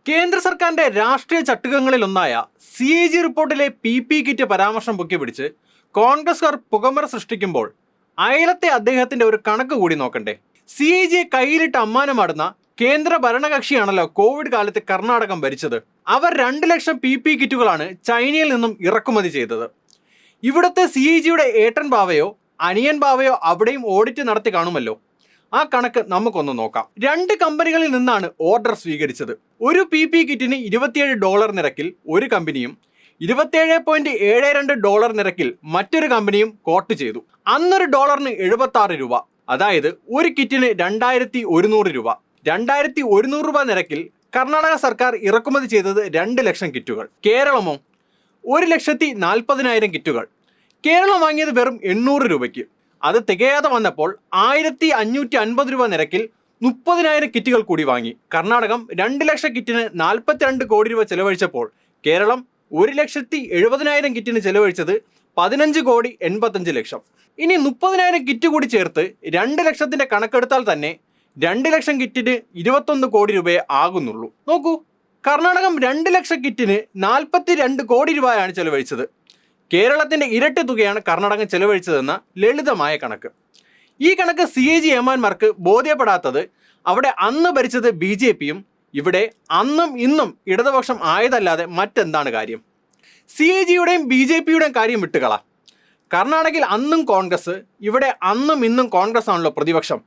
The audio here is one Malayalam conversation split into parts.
കേന്ദ്ര സർക്കാരിന്റെ രാഷ്ട്രീയ ചട്ടുകങ്ങളിലൊന്നായ CAG റിപ്പോർട്ടിലെ PP കിറ്റ് പരാമർശം പൊക്കിപ്പിടിച്ച് കോൺഗ്രസ്കാർ പുകമറ സൃഷ്ടിക്കുമ്പോൾ അയലത്തെ അദ്ദേഹത്തിന്റെ ഒരു കണക്ക് കൂടി നോക്കണ്ടേ. CAG കയ്യിലിട്ട് അമ്മാനമാടുന്ന കേന്ദ്ര ഭരണകക്ഷിയാണല്ലോ കോവിഡ് കാലത്ത് കർണാടകം ഭരിച്ചത്. അവർ 2 ലക്ഷം PP കിറ്റുകളാണ് ചൈനയിൽ നിന്നും ഇറക്കുമതി ചെയ്തത്. ഇവിടുത്തെ CAGയുടെ ഏട്ടൻ ബാവയോ അനിയൻ ബാവയോ അവിടെയും ഓഡിറ്റ് നടത്തി കാണുമല്ലോ. ആ കണക്ക് നമുക്കൊന്ന് നോക്കാം. 2 കമ്പനികളിൽ നിന്നാണ് ഓർഡർ സ്വീകരിച്ചത്. ഒരു PP കിറ്റിന് $27 നിരക്കിൽ ഒരു കമ്പനിയും $27.72 നിരക്കിൽ മറ്റൊരു കമ്പനിയും കോട്ട് ചെയ്തു. അന്നൊരു ഡോളറിന് 76 രൂപ, അതായത് ഒരു കിറ്റിന് 2100 രൂപ. 2100 രൂപ നിരക്കിൽ കർണാടക സർക്കാർ ഇറക്കുമതി ചെയ്തത് 2 ലക്ഷം കിറ്റുകൾ. കേരളമോ 1,40,000 കിറ്റുകൾ. കേരളം വാങ്ങിയത് വെറും 800 രൂപയ്ക്ക്. അത് തികയാതെ വന്നപ്പോൾ 1,550 രൂപ നിരക്കിൽ 30,000 കിറ്റുകൾ കൂടി വാങ്ങി. കർണാടകം 2 ലക്ഷം കിറ്റിന് 42 കോടി രൂപ ചെലവഴിച്ചപ്പോൾ കേരളം 1,70,000 കിറ്റിന് ചെലവഴിച്ചത് 15,85 ലക്ഷം. ഇനി 30,000 കിറ്റ് കൂടി ചേർത്ത് 2 ലക്ഷത്തിന്റെ കണക്കെടുത്താൽ തന്നെ 2 ലക്ഷം കിറ്റിന് 21 കോടി രൂപയെ ആകുന്നുള്ളൂ. നോക്കൂ, കർണാടകം 2 ലക്ഷം കിറ്റിന് 42 കോടി രൂപയാണ് ചെലവഴിച്ചത്. കേരളത്തിന്റെ ഇരട്ടി തുകയാണ് കർണാടകം ചെലവഴിച്ചതെന്ന ലളിതമായ കണക്ക്. ഈ കണക്ക് CAG ഏമാന്മാർക്ക് ബോധ്യപ്പെടാത്തത് അവിടെ അന്ന് ഭരിച്ചത് BJPയും ഇവിടെ അന്നും ഇന്നും ഇടതുപക്ഷം ആയതല്ലാതെ മറ്റെന്താണ് കാര്യം. CAGയുടെയും BJPയുടെയും കാര്യം വിട്ടുകള. കർണാടകയിൽ അന്നും കോൺഗ്രസ്, ഇവിടെ അന്നും ഇന്നും കോൺഗ്രസ് ആണല്ലോ പ്രതിപക്ഷം.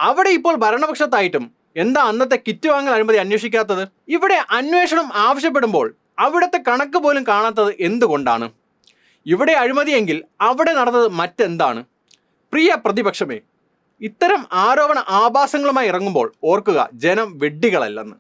അവിടെ ഇപ്പോൾ ഭരണപക്ഷത്തായിട്ടും എന്താ അന്നത്തെ കിറ്റ് വാങ്ങൽ അഴിമതി അന്വേഷിക്കാത്തത്? ഇവിടെ അന്വേഷണം ആവശ്യപ്പെടുമ്പോൾ അവിടുത്തെ കണക്ക് പോലും കാണാത്തത് എന്തുകൊണ്ടാണ്? ഇവിടെ അഴിമതിയെങ്കിൽ അവിടെ നടന്നത് മറ്റെന്താണ്? പ്രിയ പ്രതിപക്ഷമേ, ഇത്തരം ആരോപണ ആഭാസങ്ങളുമായി ഇറങ്ങുമ്പോൾ ഓർക്കുക, ജനം വെഡ്ഡികളല്ലെന്ന്.